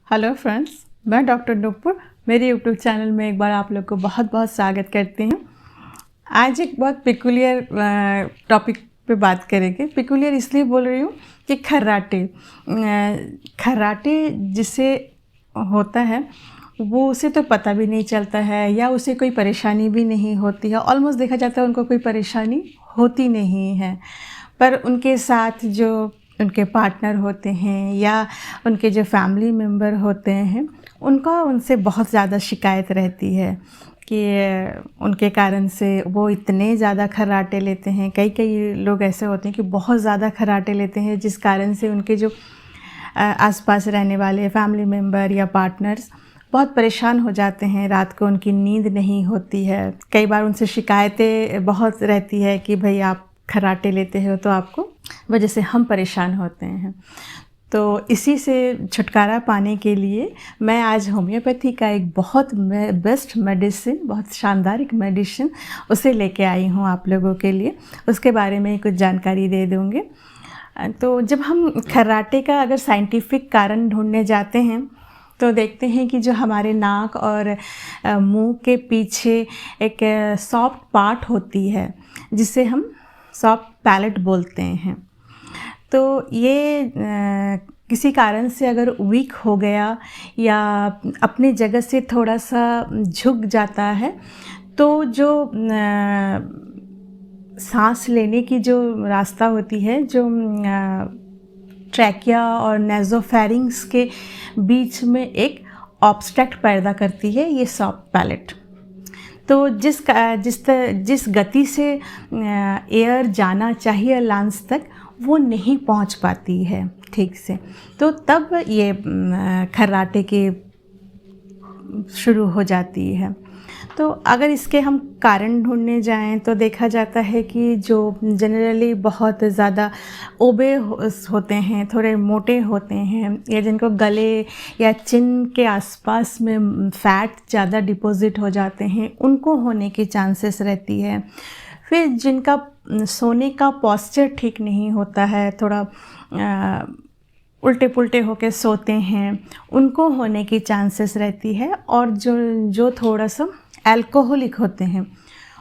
Hello friends, मैं doctor Nupur मेरे YouTube channel में एक बार आप लोग को बहुत बहुत स्वागत करती हूँ। आज एक बहुत पिकुलियर टॉपिक पे बात करेंगे। पिकुलियर इसलिए बोल रही हूँ कि खर्राटे जिसे होता है वो उसे तो पता भी नहीं चलता है या उसे कोई परेशानी भी नहीं होती है। ऑलमोस्ट देखा जाता है उनको कोई परेशानी होती नहीं है, पर उनके साथ जो उनके पार्टनर होते हैं या उनके जो फैमिली मेम्बर होते हैं उनका उनसे बहुत ज़्यादा शिकायत रहती है कि उनके कारण से वो इतने ज़्यादा खर्राटे लेते हैं। कई कई लोग ऐसे होते हैं कि बहुत ज़्यादा खर्राटे लेते हैं जिस कारण से उनके जो आसपास रहने वाले फैमिली मेम्बर या पार्टनर्स बहुत परेशान हो जाते हैं। रात को उनकी नींद नहीं होती है। कई बार उनसे शिकायतें बहुत रहती है कि भाई आप खर्राटे लेते हो तो आपको वजह से हम परेशान होते हैं। तो इसी से छुटकारा पाने के लिए मैं आज होम्योपैथी का एक बहुत बेस्ट मेडिसिन, बहुत शानदार एक मेडिसिन उसे लेके आई हूँ आप लोगों के लिए। उसके बारे में कुछ जानकारी दे दूँगी। तो जब हम खर्राटे का अगर साइंटिफिक कारण ढूंढने जाते हैं तो देखते हैं कि जो हमारे नाक और मुंह के पीछे एक सॉफ्ट पार्ट होती है जिसे हम सॉफ्ट पैलेट बोलते हैं। तो ये किसी कारण से अगर वीक हो गया या अपनी जगह से थोड़ा सा झुक जाता है तो जो सांस लेने की जो रास्ता होती है, जो ट्रैकिया और नेज़ोफेरिंग्स के बीच में एक ऑब्स्ट्रक्ट पैदा करती है ये सॉफ्ट पैलेट। तो जिस गति से एयर जाना चाहिए लंग्स तक वो नहीं पहुंच पाती है ठीक से, तो तब ये खर्राटे के शुरू हो जाती है। तो अगर इसके हम कारण ढूंढने जाएं तो देखा जाता है कि जो जनरली बहुत ज़्यादा ओबे होते हैं, थोड़े मोटे होते हैं, या जिनको गले या चिन के आसपास में फ़ैट ज़्यादा डिपॉजिट हो जाते हैं, उनको होने की चांसेस रहती है। फिर जिनका सोने का पोस्चर ठीक नहीं होता है, थोड़ा उल्टे पुल्टे होके सोते हैं, उनको होने की चांसेस रहती है। और जो थोड़ा सा अल्कोहलिक होते हैं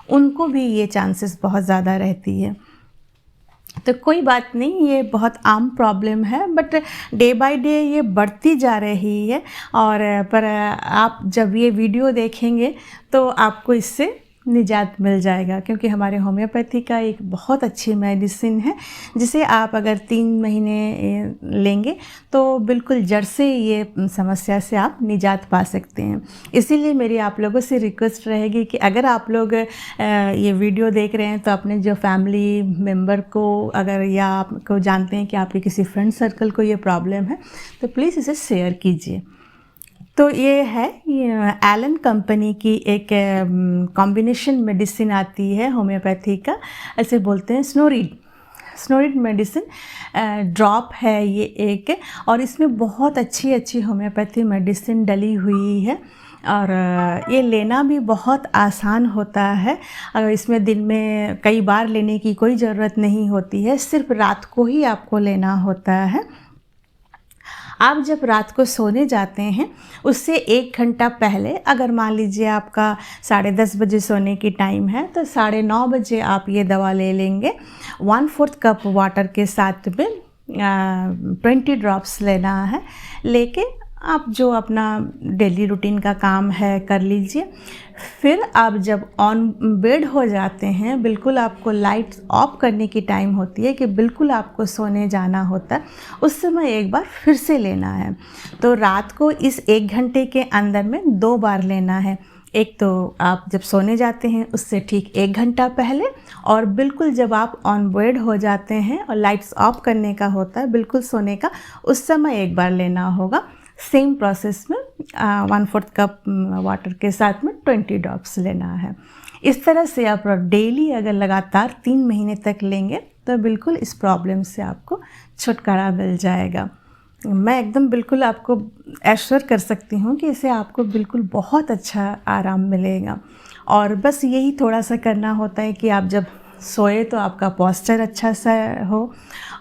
उनको भी ये चांसेस बहुत ज़्यादा रहती है। तो कोई बात नहीं, ये बहुत आम प्रॉब्लम है, बट डे बाय डे ये बढ़ती जा रही है। और पर आप जब ये वीडियो देखेंगे तो आपको इससे निजात मिल जाएगा, क्योंकि हमारे होम्योपैथी का एक बहुत अच्छी मेडिसिन है जिसे आप अगर 3 महीने लेंगे तो बिल्कुल जड़ से ये समस्या से आप निजात पा सकते हैं। इसीलिए मेरी आप लोगों से रिक्वेस्ट रहेगी कि अगर आप लोग ये वीडियो देख रहे हैं तो अपने जो फैमिली मेम्बर को, अगर या आपको जानते हैं कि आपके किसी फ्रेंड सर्कल को ये प्रॉब्लम है, तो प्लीज़ इसे शेयर कीजिए। तो ये है एलन कंपनी की एक कॉम्बिनेशन मेडिसिन आती है होम्योपैथी का, ऐसे बोलते हैं स्नोरिड मेडिसिन ड्रॉप है ये एक, और इसमें बहुत अच्छी होम्योपैथी मेडिसिन डली हुई है। और ये लेना भी बहुत आसान होता है। अगर इसमें दिन में कई बार लेने की कोई ज़रूरत नहीं होती है, सिर्फ रात को ही आपको लेना होता है। आप जब रात को सोने जाते हैं उससे 1 घंटा पहले, अगर मान लीजिए आपका 10:30 बजे सोने की टाइम है तो 9:30 बजे आप ये दवा ले लेंगे। 1/4 कप वाटर के साथ में 20 ड्रॉप्स लेना है। लेके आप जो अपना डेली रूटीन का काम है कर लीजिए। फिर आप जब ऑन बेड हो जाते हैं, बिल्कुल आपको लाइट्स ऑफ करने की टाइम होती है कि बिल्कुल आपको सोने जाना होता है, उस समय एक बार फिर से लेना है। तो रात को इस 1 घंटे के अंदर में 2 बार लेना है। एक तो आप जब सोने जाते हैं उससे ठीक 1 घंटा पहले, और बिल्कुल जब आप ऑन बेड हो जाते हैं और लाइट्स ऑफ करने का होता है बिल्कुल सोने का, उस समय एक बार लेना होगा। सेम प्रोसेस में 1/4 कप वाटर के साथ में 20 ड्रॉप्स लेना है। इस तरह से आप डेली अगर लगातार 3 महीने तक लेंगे तो बिल्कुल इस प्रॉब्लम से आपको छुटकारा मिल जाएगा। मैं एकदम बिल्कुल आपको एश्योर कर सकती हूँ कि इससे आपको बिल्कुल बहुत अच्छा आराम मिलेगा। और बस यही थोड़ा सा करना होता है कि आप जब सोए तो आपका पोस्चर अच्छा सा हो,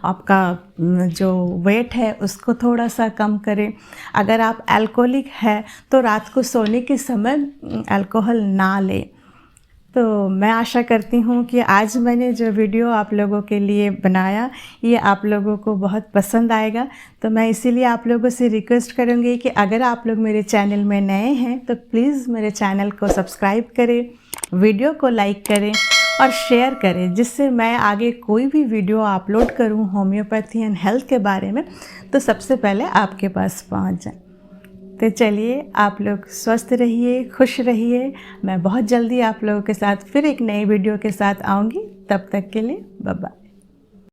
आपका जो वेट है उसको थोड़ा सा कम करें। अगर आप अल्कोहलिक है तो रात को सोने के समय अल्कोहल ना लें। तो मैं आशा करती हूँ कि आज मैंने जो वीडियो आप लोगों के लिए बनाया ये आप लोगों को बहुत पसंद आएगा। तो मैं इसीलिए आप लोगों से रिक्वेस्ट करूँगी कि अगर आप लोग मेरे चैनल में नए हैं तो प्लीज़ मेरे चैनल को सब्सक्राइब करें, वीडियो को लाइक करें और शेयर करें, जिससे मैं आगे कोई भी वीडियो अपलोड करूँ होम्योपैथी एंड हेल्थ के बारे में तो सबसे पहले आपके पास पहुँच जाए। तो चलिए, आप लोग स्वस्थ रहिए, खुश रहिए। मैं बहुत जल्दी आप लोगों के साथ फिर एक नई वीडियो के साथ आऊँगी। तब तक के लिए बाय बाय।